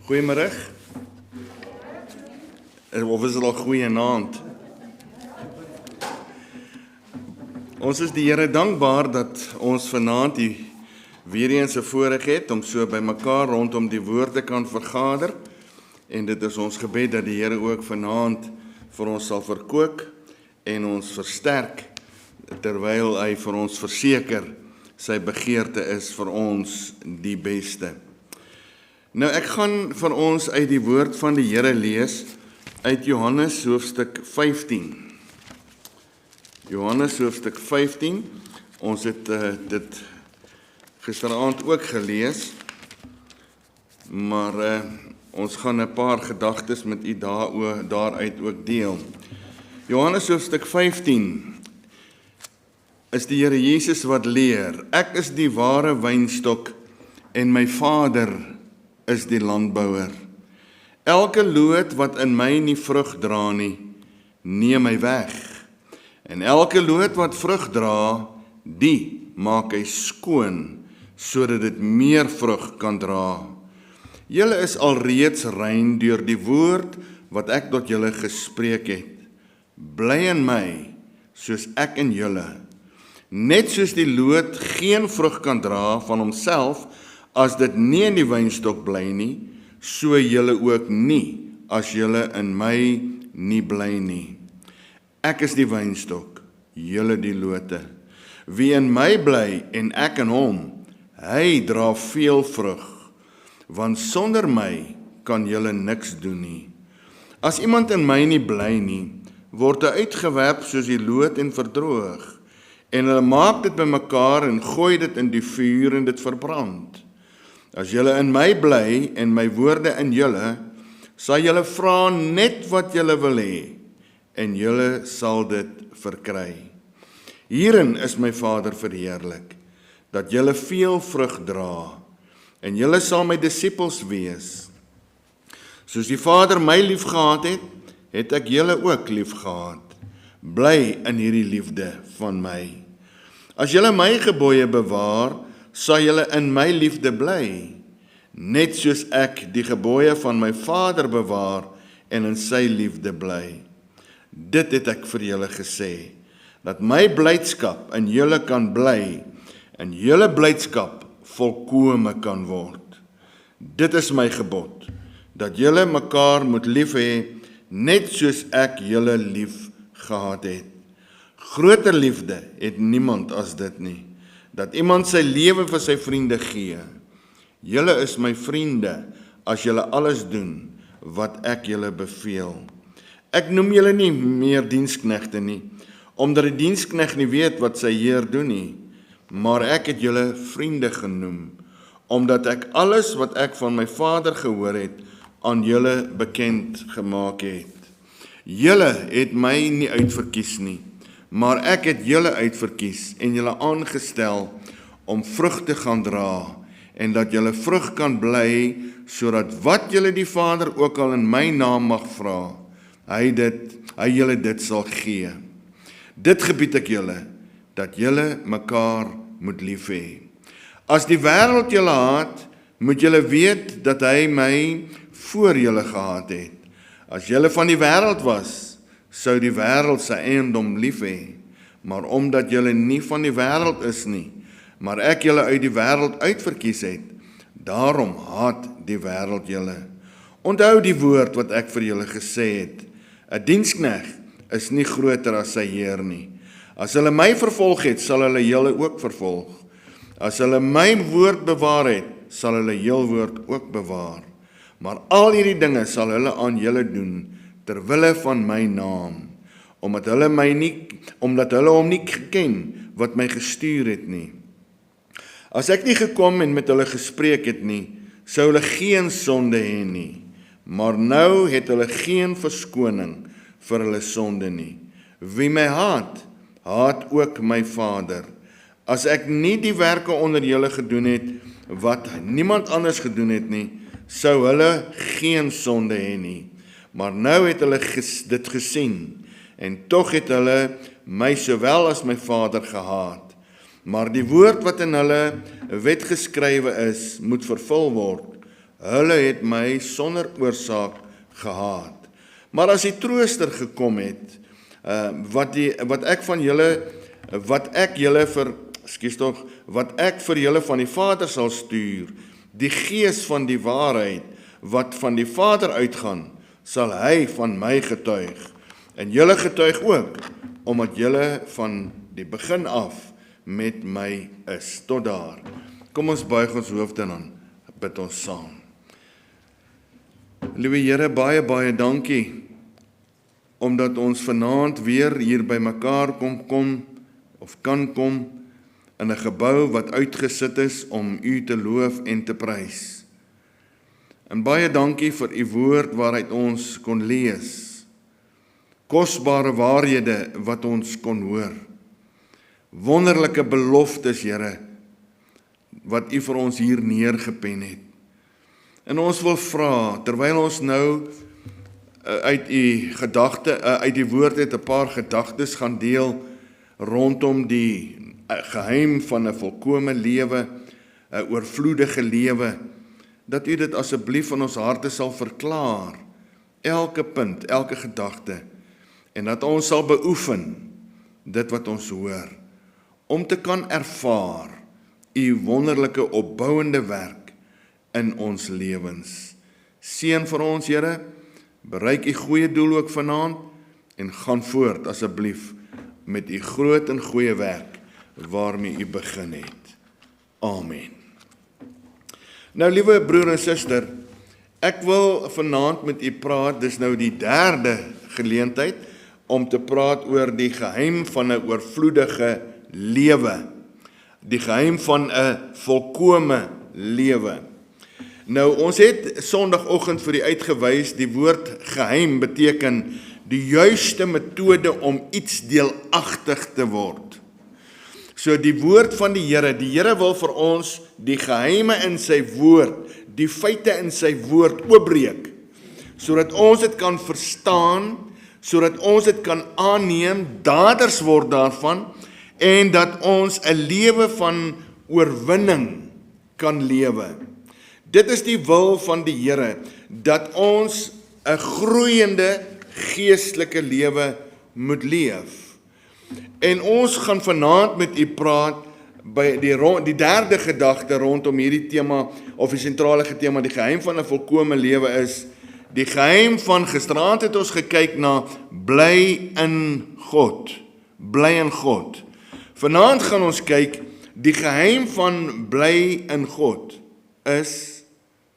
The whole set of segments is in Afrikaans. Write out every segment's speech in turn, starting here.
Goeiemôre. Of is dit al goeienaand? Ons is die Here dankbaar dat ons vanaand weer eens 'n voorreg het om so by mekaar rondom die woord te kan vergader. En dit is ons gebed dat die Here ook vanaand vir ons sal verkoop en ons versterk, terwyl hy vir ons verseker sy begeerte is vir ons die beste. Nou ek gaan vir ons uit die woord van die Here lees uit Johannes hoofstuk 15. Johannes hoofstuk 15, ons het dit gisteraand ook gelees, maar ons gaan 'n paar gedagtes met u daaruit ook deel. Johannes hoofstuk 15 is die Here Jesus wat leer, ek is die ware wynstok en my Vader is die landbouer. Elke loot wat in my nie vrug dra nie, neem hy weg. En elke loot wat vrug dra, die maak hy skoon, sodat dit meer vrug kan dra. Julle is alreeds rein deur die woord wat ek tot julle gespreek het. Bly in my, soos ek in julle. Net soos die loot geen vrug kan dra van homself, as dit nie in die wynstok bly nie, so julle ook nie, as julle in my nie bly nie. Ek is die wynstok, julle die lote. Wie in my bly en ek in hom, hy dra veel vrug, want sonder my kan julle niks doen nie. As iemand in my nie bly nie, word hy uitgewerp soos die loot en verdroog, en hulle maak dit bymekaar en gooi dit in die vuur en dit verbrand. As julle in my bly en my woorde in julle, sal julle vra net wat julle wil hê, en julle sal dit verkry. Hierin is my Vader verheerlik, dat julle veel vrug dra, en julle sal my disippels wees. Soos die Vader my lief gehad het, het ek julle ook lief gehad. Bly in hierdie liefde van my. As julle my gebooie bewaar, sal julle in my liefde bly, net soos ek die gebooie van my Vader bewaar en in sy liefde bly. Dit het ek vir julle gesê, dat my blydskap in julle kan bly en julle blydskap volkome kan word. Dit is my gebod, dat julle mekaar moet lief hê, net soos ek julle lief gehad het. Groter liefde het niemand as dit nie, dat iemand sy lewe vir sy vriende gee. Julle is my vriende, as julle alles doen, wat ek julle beveel. Ek noem julle nie meer diensknegte nie, omdat die diensknegt nie weet wat sy heer doen nie, maar ek het julle vriende genoem, omdat ek alles wat ek van my Vader gehoor het, aan julle bekend gemaak het. Julle het my nie uitverkies nie, maar ek het julle uitverkies en julle aangestel om vrug te gaan dra, en dat julle vrug kan bly, sodat wat julle die Vader ook al in my naam mag vra, hy julle dit sal gee. Dit gebied ek julle, dat julle mekaar moet lief hê. As die wêreld julle haat, moet julle weet dat hy my voor julle gehaat het. As julle van die wêreld was, sou die wêreld sy eiendom lief hê, maar omdat julle nie van die wêreld is nie, maar ek julle uit die wêreld uitverkies het, daarom haat die wêreld julle. Onthou die woord wat ek vir julle gesê het, 'n diensknegt is nie groter as sy heer nie. As hulle my vervolg het, sal hulle julle ook vervolg. As hulle my woord bewaar het, sal hulle jul woord ook bewaar. Maar al hierdie dinge sal hulle aan julle doen, terwille van my naam, omdat hulle hom nie geken wat my gestuur het nie. As ek nie gekom en met hulle gespreek het nie, sou hulle geen sonde hê nie, maar nou het hulle geen verskoning vir hulle sonde nie. Wie my haat, haat ook my Vader. As ek nie die werke onder julle gedoen het, wat niemand anders gedoen het nie, sou hulle geen sonde hê nie. Maar nou het hulle dit gesien, en tog het hulle my sowel as my Vader gehaat. Maar die woord wat in hulle wet geskrywe is, moet vervul word. Hulle het my sonder oorsaak gehaat. Maar as die trooster gekom het, wat ek vir julle van die Vader sal stuur, die Gees van die waarheid, wat van die Vader uitgaan, sal hy van my getuig. En julle getuig ook, omdat julle van die begin af met my is. Tot daar. Kom ons buig ons hoofde dan, bid ons saam. Liewe Here, baie, baie dankie, omdat ons vanaand weer hier by mekaar kan kom, in 'n gebou wat uitgesit is om U te loof en te prys. En baie dankie vir U woord waaruit ons kon lees. Kosbare waarhede wat ons kon hoor. Wonderlike beloftes, Here, wat U vir ons hier neergepen het. En ons wil vra, terwyl ons nou uit die woord het 'n paar gedagtes gaan deel rondom die geheim van 'n volkome lewe, 'n oorvloedige lewe, dat U dit asseblief in ons harte sal verklaar, elke punt, elke gedagte, en dat ons sal beoefen dit wat ons hoor, om te kan ervaar U wonderlike opbouende werk in ons lewens. Seën vir ons, Here, bereik U goeie doel ook vanaand, en gaan voort asseblief met U groot en goeie werk, waarmee U begin het. Amen. Nou, liewe broer en suster, ek wil vanaand met U praat, dis nou die derde geleentheid, om te praat oor die geheim van 'n oorvloedige lewe. Die geheim van 'n volkome lewe. Nou, ons het Sondagoggend vir U uitgewys, die woord geheim beteken die juiste metode om iets deelagtig te word. So die woord van die Here wil vir ons die geheime in sy woord, die feite in sy woord oopbreek, sodat ons dit kan verstaan, sodat ons dit kan aanneem, daders word daarvan, en dat ons 'n lewe van oorwinning kan lewe. Dit is die wil van die Here, dat ons 'n groeiende geestelike lewe moet leef. En ons gaan vanaand met U praat by die derde gedagte rondom hierdie tema, of die sentrale tema, die geheim van 'n volkome lewe is, die geheim van, gisteraand het ons gekyk na, bly in God. Bly in God. Vanaand gaan ons kyk, die geheim van bly in God is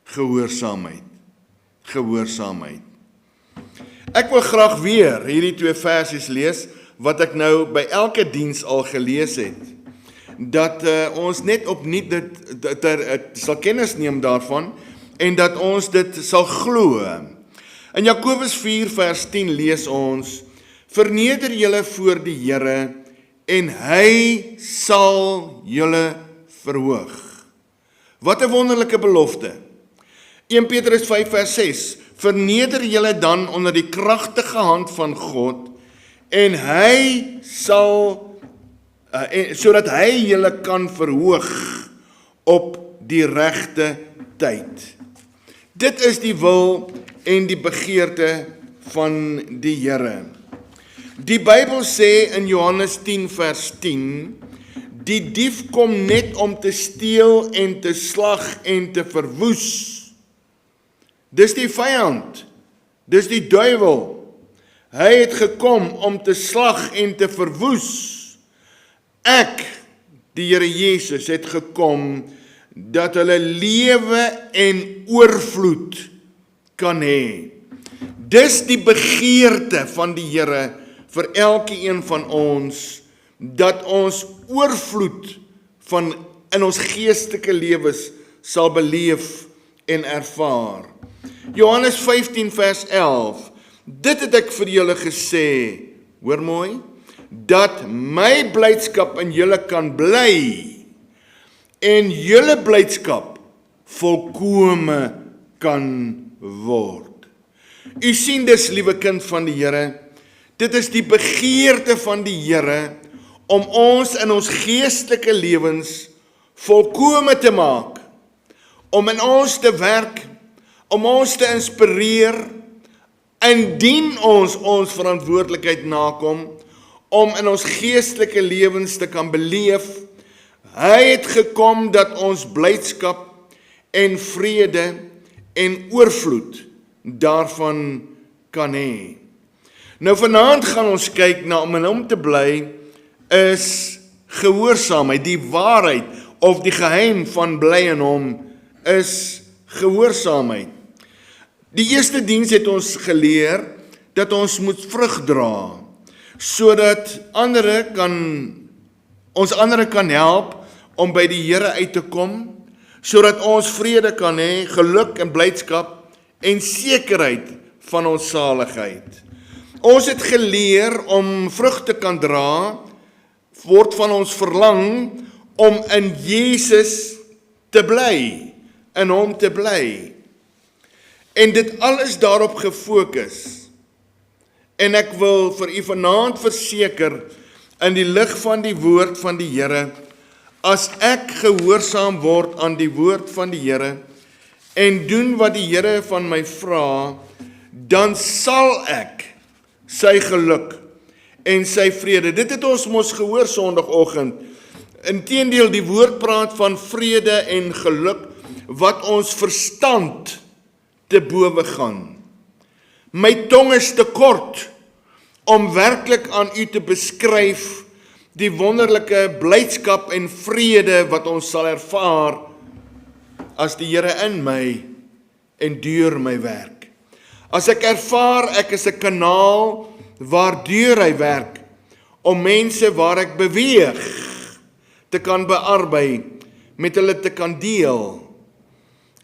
gehoorsaamheid. Gehoorsaamheid. Ek wil graag weer hierdie 2 versies lees, wat ek nou by elke diens al gelees het, dat ons net opnuut dit sal kennis neem daarvan, en dat ons dit sal glo. In Jakobus 4 vers 10 lees ons, verneder julle voor die Here, en hy sal julle verhoog. Wat 'n wonderlike belofte. 1 Petrus 5 vers 6, verneder julle dan onder die kragtige hand van God, en hy sal, sodat hy julle kan verhoog op die regte tyd. Dit is die wil en die begeerte van die Here. Die Bybel sê in Johannes 10 vers 10, die dief kom net om te steel en te slag en te verwoes. Dis die vyand, dis die duiwel. Hy het gekom om te slag en te verwoes. Ek, die Here Jesus, het gekom dat hulle lewe en oorvloed kan hê. Dis die begeerte van die Here vir elkeen van ons, dat ons oorvloed van in ons geestelike lewens sal beleef en ervaar. Johannes 15 vers 11, dit het ek vir julle gesê, hoor mooi, dat my blydskap in julle kan bly, en julle blydskap volkome kan word. U sien dus, liewe kind van die Here, dit is die begeerte van die Here, om ons in ons geestelike lewens volkome te maak, om in ons te werk om ons te inspireer, indien ons verantwoordelikheid nakom, om in ons geestelike lewens te kan beleef. Hy het gekom dat ons blydskap en vrede en oorvloed daarvan kan hê. Nou vanaand gaan ons kyk na om in hom te bly is gehoorsaamheid, die waarheid of die geheim van bly in hom is gehoorsaamheid. Die eerste diens het ons geleer dat ons moet vrug dra, sodat ons ander kan help om by die Here uit te kom, sodat ons vrede kan hê, geluk en blydskap en sekerheid van ons saligheid. Ons het geleer om vrug te kan dra, word van ons verlang om in Jesus te bly, in hom te bly. En dit alles daarop gefokus. En ek wil vir u vanaand verseker, in die lig van die woord van die Here, as ek gehoorsaam word aan die woord van die Here, en doen wat die Here van my vra, dan sal ek sy geluk en sy vrede. Dit het ons mos gehoor Sondagoggend. Inteendeel, die woord praat van vrede en geluk, wat ons verstand te bowe gaan. My tong is te kort om werklik aan u te beskryf die wonderlike blydskap en vrede wat ons sal ervaar as die Here in my en deur my werk. As ek ervaar ek is 'n kanaal waardeur hy werk om mense waar ek beweeg te kan bearbei, met hulle te kan deel,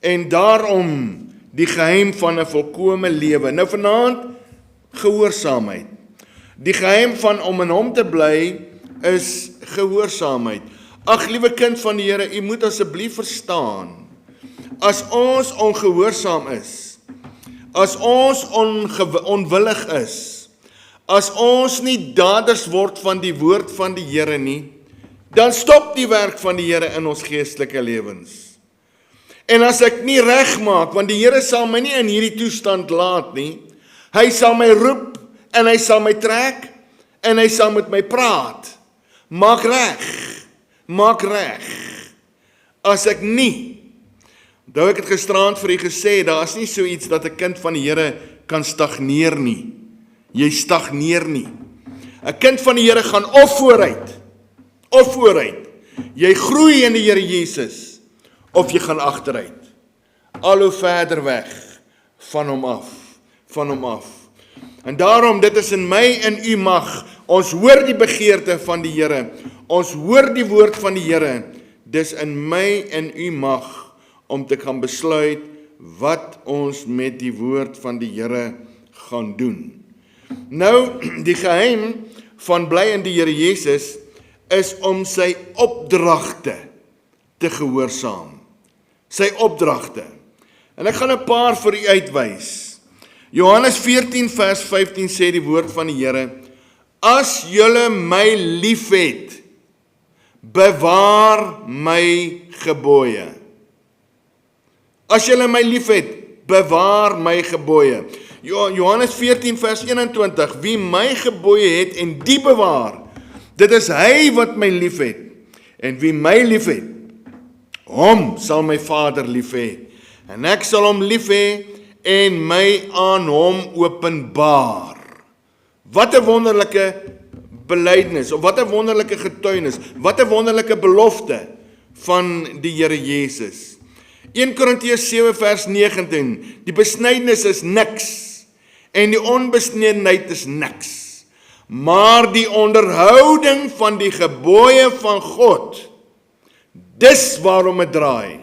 en daarom die geheim van 'n volkome lewe. Nou vanaand gehoorsaamheid. Die geheim van om in hom te bly is gehoorsaamheid. Ag liewe kind van die Here, u moet asseblief verstaan, as ons ongehoorsaam is, as ons onwillig is, as ons nie daders word van die woord van die Here nie, dan stop die werk van die Here in ons geestelike lewens. En as ek nie reg maak, want die Here sal my nie in hierdie toestand laat nie, hy sal my roep, en hy sal my trek, en hy sal met my praat. Maak reg. As ek nie, onthou ek het gisterand vir u gesê, daar is nie so iets dat 'n kind van die Here kan stagneer nie. Jy stagneer nie. 'n kind van die Here gaan of vooruit. Jy groei in die Here Jesus, of jy gaan agteruit. Al hoe verder weg van hom af. En daarom, dit is in my en u mag, ons hoor die begeerte van die Here, ons hoor die woord van die Here, dis in my en u mag, om te kan besluit, wat ons met die woord van die Here gaan doen. Nou, die geheim van bly in die Here Jesus, is om sy opdragte te gehoorsaam. Sy opdragte. En ek gaan 'n paar vir u uitwys. Johannes 14 vers 15 sê die woord van die Here, as julle my liefhet, bewaar my gebooie. As julle my liefhet, bewaar my gebooie. Johannes 14 vers 21, wie my gebooie het en die bewaar, dit is hy wat my liefhet. En wie my liefhet, hom sal my Vader lief hê. En ek sal hom lief hê en my aan hom openbaar. Wat 'n wonderlike belydenis, of wat 'n wonderlike getuienis, wat 'n wonderlike belofte van die Here Jesus. 1 Korintiërs 7 vers 19, die besnydenis is niks, en die onbesnedenheid is niks, maar die onderhouding van die gebooie van God, dis waarom het draai.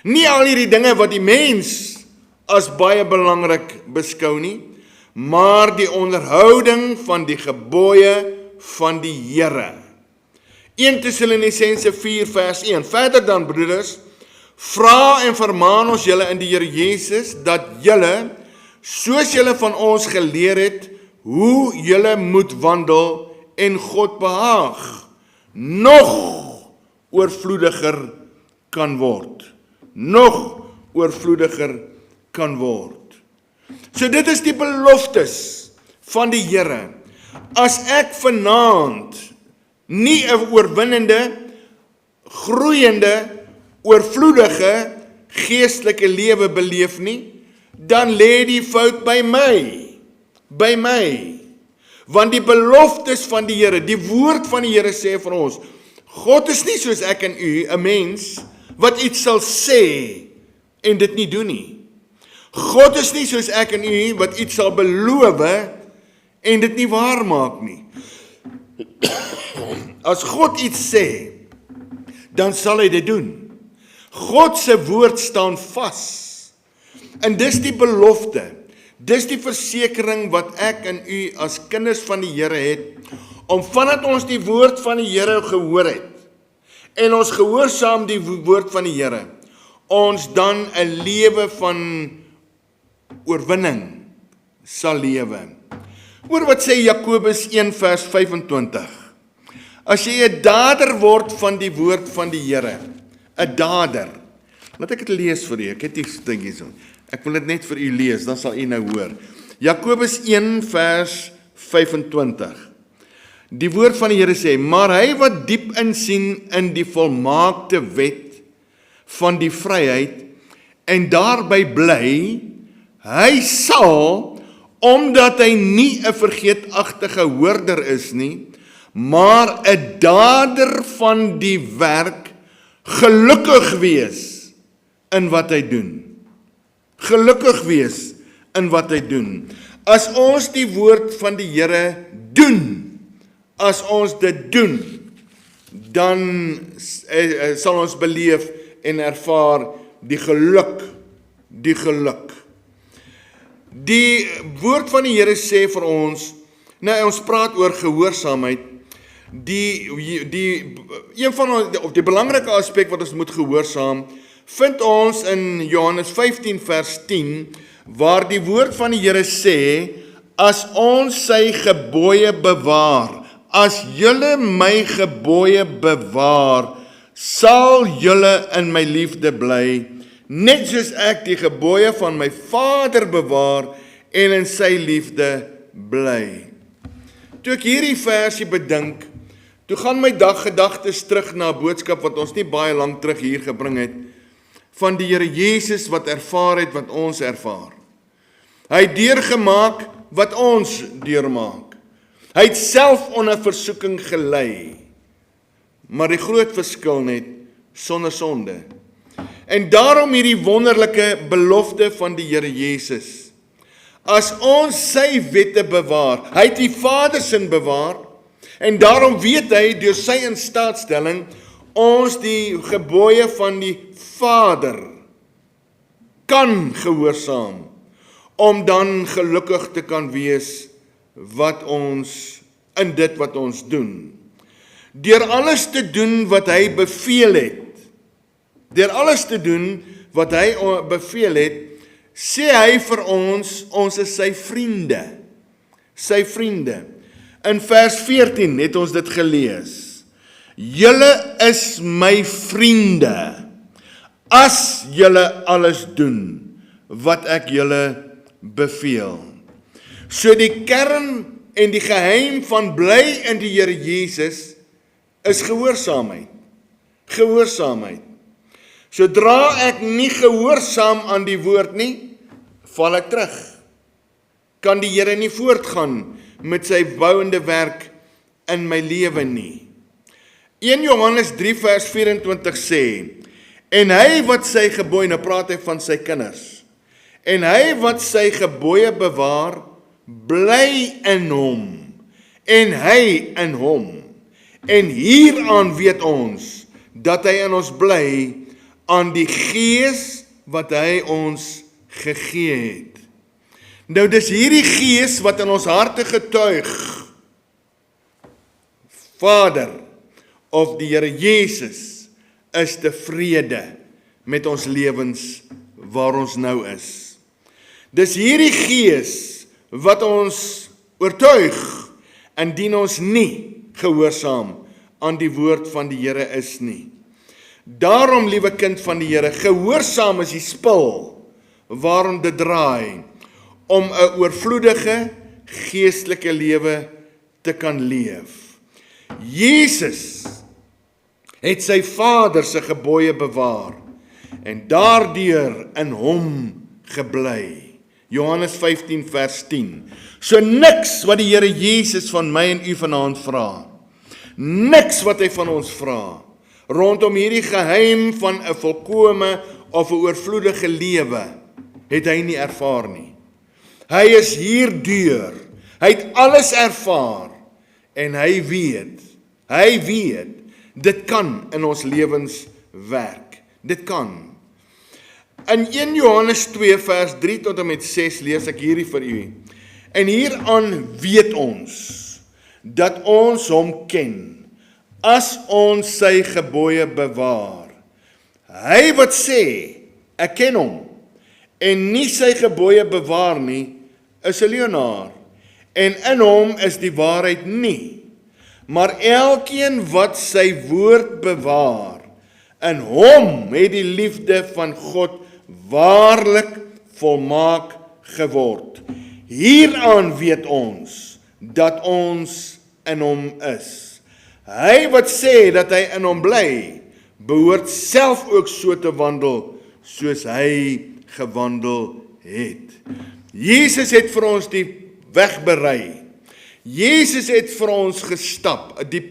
Nie al hierdie dinge wat die mens as baie belangrik beskou nie, maar die onderhouding van die gebooie van die Here. 1 Tessalonisense 4 vers 1, verder dan broeders, vra en vermaan ons julle in die Here Jesus, dat julle, soos julle van ons geleer het, hoe julle moet wandel en God behaag, nog oorvloediger kan word. Nog oorvloediger kan word. So dit is die beloftes van die Here. As ek vanaand nie 'n oorwinnende, groeiende, oorvloedige, geestelike lewe beleef nie, dan lê die fout by my. Want die beloftes van die Here, die woord van die Here sê vir ons, God is nie soos ek en u, 'n mens, wat iets sal sê en dit nie doen nie. God is nie soos ek en u, wat iets sal beloof en dit nie waar maak nie. As God iets sê, dan sal hy dit doen. God se woord staan vas. En dis die belofte, dis die versekering wat ek en u as kinders van die Here het, om vandat ons die woord van die Here gehoor het, en ons gehoorsaam die woord van die Here, ons dan 'n lewe van oorwinning sal lewe. Hoor wat sê Jakobus 1 vers 25. As jy 'n dader word van die woord van die Here, 'n dader. Laat ek dit lees vir u, ek het hier dingetjie so. Ek wil dit net vir u lees, dan sal u nou hoor. Jakobus 1 vers 25. Die woord van die Here sê, maar hy wat diep insien in die volmaakte wet van die vryheid en daarby bly, hy sal, omdat hy nie 'n vergeetachtige hoorder is nie, maar 'n dader van die werk, gelukkig wees in wat hy doen. Gelukkig wees in wat hy doen. As ons die woord van die Here doen, as ons dit doen, dan sal ons beleef en ervaar die geluk. Die woord van die Here sê vir ons, nou ons praat oor gehoorsaamheid, een van die belangrike aspek wat ons moet gehoorsaam, vind ons in Johannes 15 vers 10, waar die woord van die Here sê, as ons sy gebooie bewaar, as julle my gebooie bewaar, sal julle in my liefde bly, net soos ek die gebooie van my Vader bewaar en in sy liefde bly. Toe ek hierdie versie bedink, toe gaan my gedagtes terug na 'n boodskap wat ons nie baie lank terug hier gebring het, van die Here Jesus wat ervaar het wat ons ervaar. Hy het deurgemaak wat ons deurmaak. Hy het self onder versoeking gelei. Maar die groot verskil net, sonder sonde. En daarom hierdie wonderlike belofte van die Here Jesus. As ons sy wette bewaar, hy het die Vader se bewaar, en daarom weet hy deur sy instaatstelling, ons die gebooie van die Vader kan gehoorsaam, om dan gelukkig te kan wees wat ons in dit wat ons doen. Deur alles te doen wat hy beveel het, sê hy vir ons is sy vriende. In vers 14 het ons dit gelees. Julle is my vriende, as julle alles doen wat ek julle beveel. So die kern en die geheim van bly in die Here Jesus is gehoorsaamheid. Sodra ek nie gehoorsaam aan die woord nie, val ek terug. Kan die Here nie voortgaan met sy bouende werk in my lewe nie. 1 Johannes 3 vers 24 sê, en hy wat sy gebooie, nou praat hy van sy kinders, en hy wat sy gebooie bewaar, bly in hom, en hy in hom. En hieraan weet ons, dat hy in ons bly, aan die Gees wat hy ons gegee het. Nou dis hierdie Gees wat in ons harte getuig, Vader, of die Here Jesus, is tevrede met ons lewens waar ons nou is. Dis hierdie Gees wat ons oortuig, indien ons nie gehoorsaam aan die woord van die Here is nie. Daarom, liewe kind van die Here, gehoorsaam is die spil waarom dit draai, om 'n oorvloedige geestelike lewe te kan leef. Jesus het sy Vader se gebooie bewaar en daardeur in hom gebly. Johannes 15 vers 10. So niks wat die Here Jesus van my en u vanaand vra, niks wat hy van ons vra, rondom hierdie geheim van 'n volkome of 'n oorvloedige lewe, het hy nie ervaar nie. Hy is hierdeur, hy het alles ervaar, en hy weet, dit kan in ons lewens werk, dit kan. In 1 Johannes 2 vers 3 tot en met 6 lees ek hierdie vir u. En hieraan weet ons, dat ons hom ken, as ons sy gebooie bewaar. Hy wat sê, ek ken hom, en nie sy gebooie bewaar nie, is 'n leienaar, en in hom is die waarheid nie. Maar elkeen wat sy woord bewaar, in hom het die liefde van God waarlik volmaak geword. Hieraan weet ons, dat ons in hom is. Hy wat sê dat hy in hom bly, behoort self ook so te wandel, soos hy gewandel het. Jesus het vir ons die weg berei. Jesus het vir ons gestap, die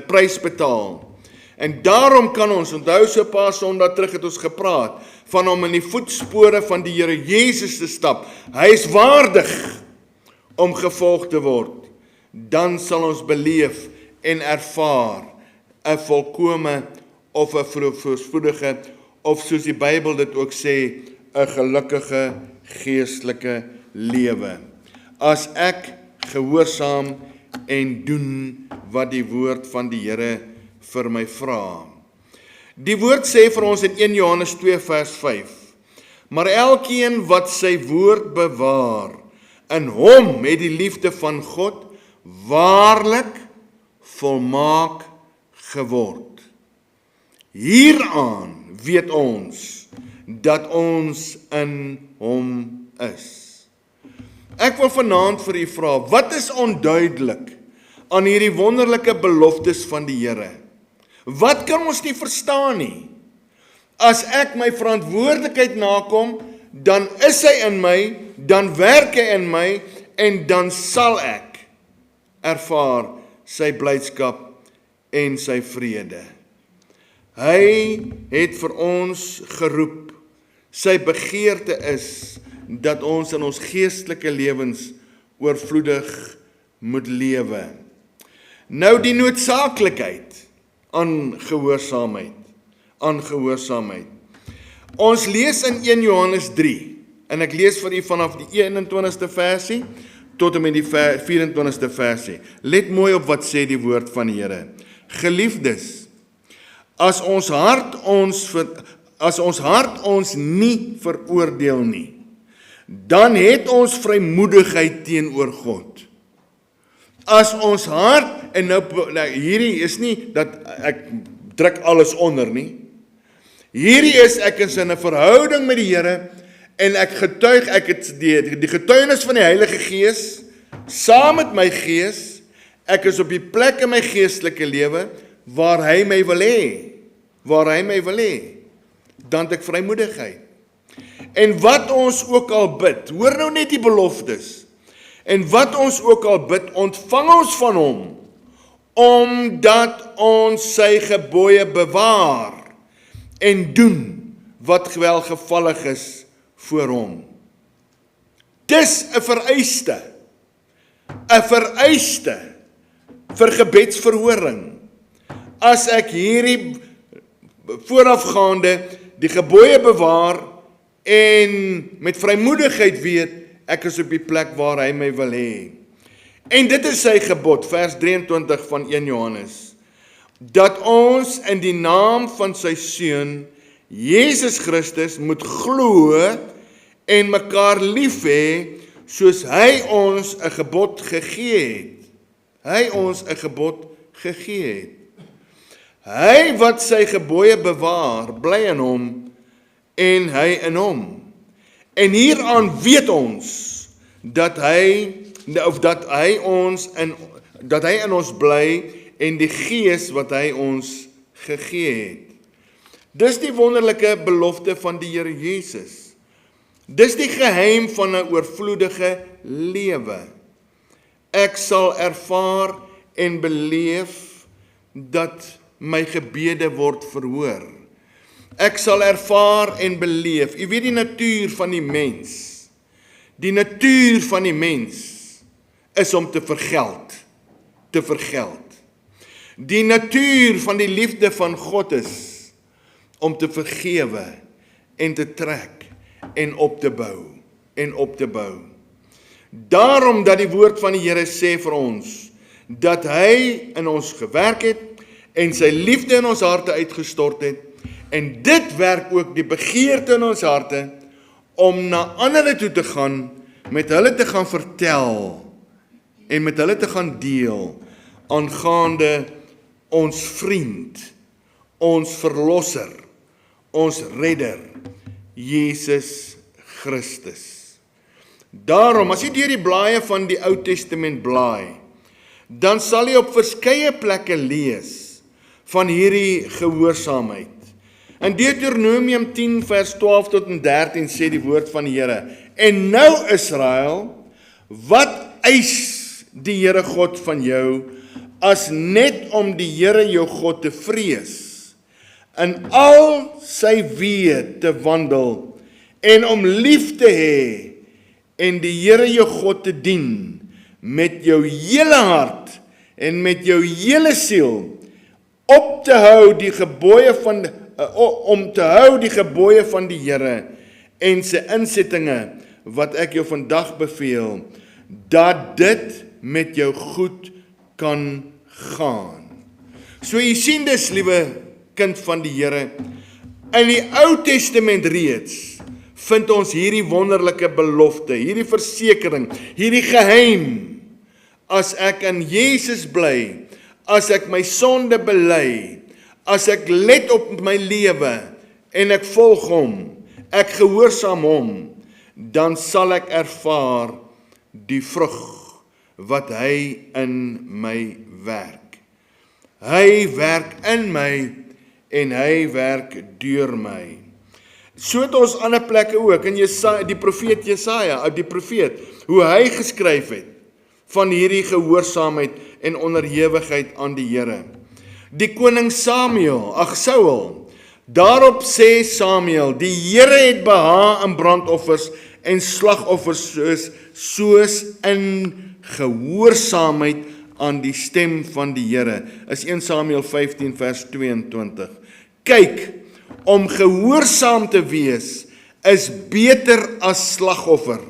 prys betaal. En daarom kan ons, onthou so 'n paar Sondae terug het ons gepraat, van om in die voetspore van die Here Jesus te stap. Hy is waardig om gevolg te word. Dan sal ons beleef en ervaar 'n volkome of 'n voorspoedige, of soos die Bybel dit ook sê, 'n gelukkige geestelike lewe. As ek gehoorsaam en doen wat die woord van die Here vir my vra. Die woord sê vir ons in 1 Johannes 2 vers 5, maar elkeen wat sy woord bewaar, in hom het die liefde van God waarlik volmaak geword. Hieraan weet ons, dat ons in hom is. Ek wil vanaand vir u vra, wat is onduidelik aan hierdie wonderlike beloftes van die Here? Wat kan ons nie verstaan nie? As ek my verantwoordelikheid nakom, dan is hy in my, dan werk hy in my, en dan sal ek ervaar sy blydskap en sy vrede. Hy het vir ons geroep. Sy begeerte is dat ons in ons geestelike lewens oorvloedig moet lewe. Nou die noodsaaklikheid aan gehoorsaamheid. Ons lees in 1 Johannes 3, en ek lees vir u vanaf die 21ste versie tot en met die 24ste versie. Let mooi op wat sê die woord van die Here. Geliefdes, as ons hart ons nie veroordeel nie, dan het ons vrymoedigheid teenoor God. As ons hart, en nou hierdie is nie dat ek druk alles onder nie. Hierdie is ek is in 'n verhouding met die Here en ek getuig, ek het die getuienis van die Heilige Gees saam met my gees. Ek is op die plek in my geestelike lewe waar hy my wil hê. Dan het ek vrymoedigheid. En wat ons ook al bid, hoor nou net die beloftes. En wat ons ook al bid, ontvang ons van hom, omdat ons sy gebooie bewaar en doen wat welgevallig is voor hom. Dis 'n vereiste vir gebedsverhoring. As ek hierdie voorafgaande die gebooie bewaar en met vrymoedigheid weet, ek is op die plek waar hy my wil hê. En dit is sy gebod, vers 23 van 1 Johannes, dat ons in die naam van sy Seun, Jesus Christus, moet glo en mekaar lief hê, soos hy ons 'n gebod gegee het. Hy wat sy gebooie bewaar, bly in hom, en hy in hom. En hieraan weet ons dat hy in ons bly en die Gees wat hy ons gegee het. Dis die wonderlike belofte van die Here Jesus. Dis die geheim van 'n oorvloedige lewe. Ek sal ervaar en beleef dat my gebede word verhoor. Ek sal ervaar en beleef. U weet die natuur van die mens. Die natuur van die mens is om te vergeld. Die natuur van die liefde van God is om te vergewe en te trek en op te bou. Daarom dat die woord van die Here sê vir ons, dat hy in ons gewerk het en sy liefde in ons harte uitgestort het, en dit werk ook die begeerte in ons harte, om na ander toe te gaan, met hulle te gaan vertel, en met hulle te gaan deel, aangaande ons vriend, ons verlosser, ons redder, Jesus Christus. Daarom, as jy deur die blaaie van die Ou Testament blaai, dan sal jy op verskeie plekke lees van hierdie gehoorsaamheid. In Deuteronomium 10 vers 12 tot en 13 sê die woord van die Here, en nou Israel, wat eis die Here God van jou, as net om die Here jou God te vrees, in al sy weë te wandel, en om lief te hê, en die Here jou God te dien, met jou hele hart, en met jou hele siel, om te hou die gebooie van die Here, en sy insettinge, wat ek jou vandag beveel, dat dit met jou goed kan gaan. So jy sien dis, liewe kind van die Here, in die Ou Testament reeds, vind ons hierdie wonderlike belofte, hierdie versekering, hierdie geheim, as ek in Jesus bly, as ek my sonde bely, as ek let op my lewe, en ek volg hom, ek gehoorsaam hom, dan sal ek ervaar die vrug wat hy in my werk. Hy werk in my en hy werk deur my. So het ons ander plekke ook, in die profeet Jesaja, die profeet, hoe hy geskryf het, van hierdie gehoorsaamheid en onderhewigheid aan die Here. Die koning Saul, daarop sê Samuel, die Here het behaag in brandoffers en slagoffers soos in gehoorsaamheid aan die stem van die Here. Is 1 Samuel 15 vers 22. Kyk, om gehoorsaam te wees is beter as slagoffer,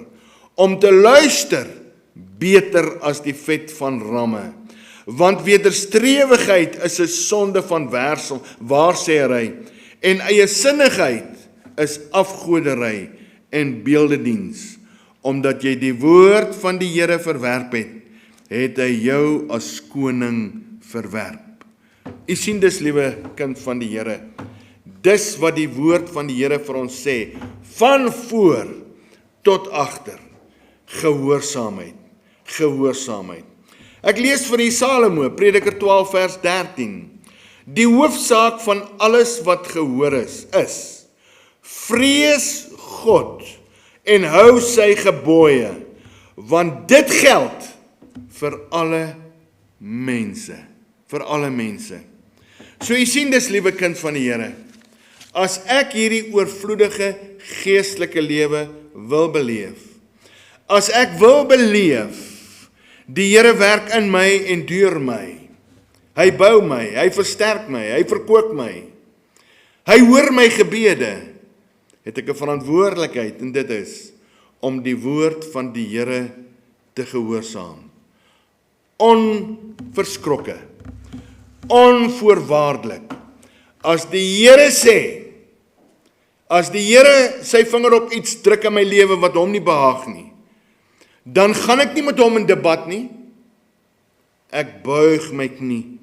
om te luister beter as die vet van ramme. Want wederstrewigheid is 'n sonde van waarsêery, en eiesinnigheid is afgodery en beeldediens. Omdat jy die woord van die Here verwerp het, het hy jou as koning verwerp. U sien dis, liewe kind van die Here, dis wat die woord van die Here vir ons sê, van voor tot agter, gehoorsaamheid. Ek lees vir die Salomo, Prediker 12 vers 13. Die hoofsaak van alles wat gehoor is, vrees God en hou sy gebooie, want dit geld vir alle mense. So jy sien dis, liewe kind van die Here, as ek hierdie oorvloedige geestelike lewe wil beleef, as ek wil beleef, die Here werk in my en deur my, hy bou my, hy versterk my, hy verkoop my, hy hoor my gebede, het ek 'n verantwoordelikheid, en dit is, om die woord van die Here te gehoorsaam. Onverskrokke, onvoorwaardelik. As die Here sê, as die Here sy vinger op iets druk in my lewe wat hom nie behaag nie, dan gaan ek nie met hom in debat nie. Ek buig my knie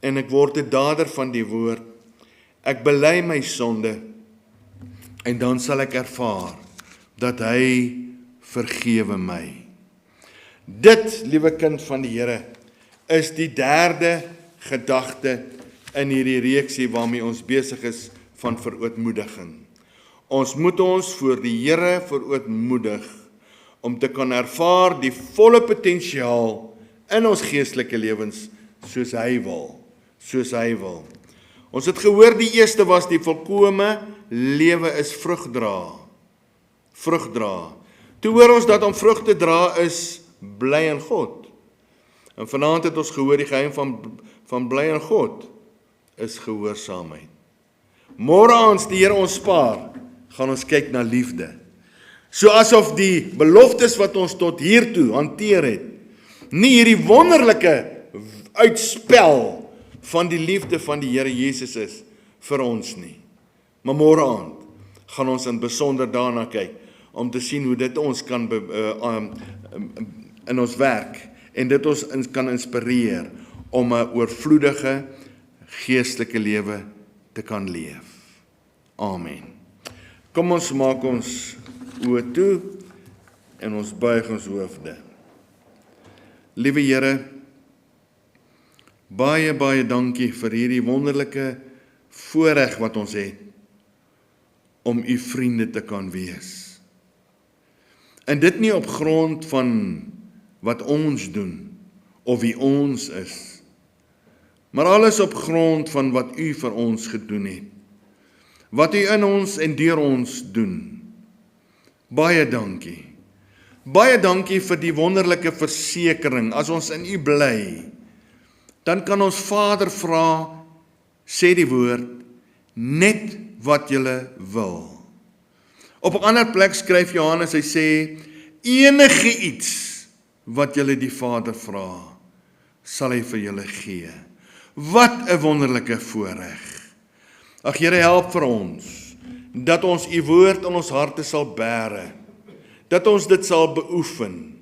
en ek word 'n dader van die woord. Ek bely my sonde. En dan sal ek ervaar dat hy vergewe my. Dit, liewe kind van die Here, is die derde gedagte in hierdie reeksie waarmee ons besig is van verootmoediging. Ons moet ons voor die Here verootmoedig om te kan ervaar die volle potensiaal in ons geestelike lewens soos hy wil. Ons het gehoor die eerste was die volkome lewe is vrug dra. Toe hoor ons dat om vrug te dra is bly in God. En vanaand het ons gehoor die geheim van bly in God is gehoorsaamheid. Môre aand die Here ons spaar, gaan ons kyk na liefde. So asof die beloftes wat ons tot hiertoe hanteer het, nie hierdie wonderlike uitspel van die liefde van die Here Jesus is vir ons nie. Maar môre aand gaan ons in besonder daarna kyk, om te sien hoe dit ons kan in ons werk, en dit ons kan inspireer om 'n oorvloedige geestelike lewe te kan leef. Amen. Kom ons maak ons oë toe en ons buig ons hoofde. Liewe Here, baie dankie vir hierdie wonderlike voorreg wat ons het om u vriende te kan wees. En dit nie op grond van wat ons doen of wie ons is, maar alles op grond van wat u vir ons gedoen het. Wat u in ons en deur ons doen. Baie dankie. Baie dankie vir die wonderlike versekering. As ons in u bly, dan kan ons Vader vra, sê die woord, net wat julle wil. Op 'n ander plek skryf Johannes, hy sê, enige iets wat julle die Vader vra, sal hy vir julle gee. Wat 'n wonderlike voorreg. Ag Here, help vir ons, dat ons u woord in ons harte sal bære, dat ons dit sal beoefen,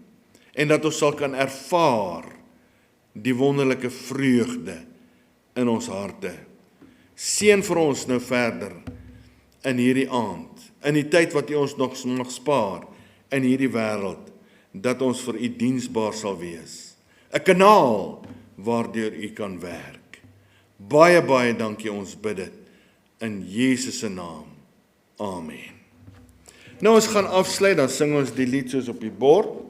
en dat ons sal kan ervaar die wonderlike vreugde in ons harte. Seën vir ons nou verder in hierdie aand, in die tyd wat u ons nog mag spaar in hierdie wêreld, dat ons vir u diensbaar sal wees. 'n Kanaal waardeur u kan werk. Baie dankie, ons bid dit in Jesus se naam. Amen. Nou ons gaan afsluit, dan sing ons die lied soos op die bord.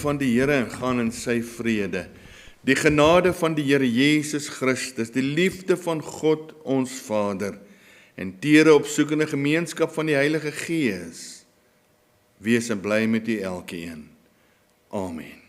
Van die Here en gaan in sy vrede. Die genade van die Here Jesus Christus, die liefde van God ons Vader en teere opsoekende gemeenskap van die Heilige Gees, wees en bly met u elkeen. Amen.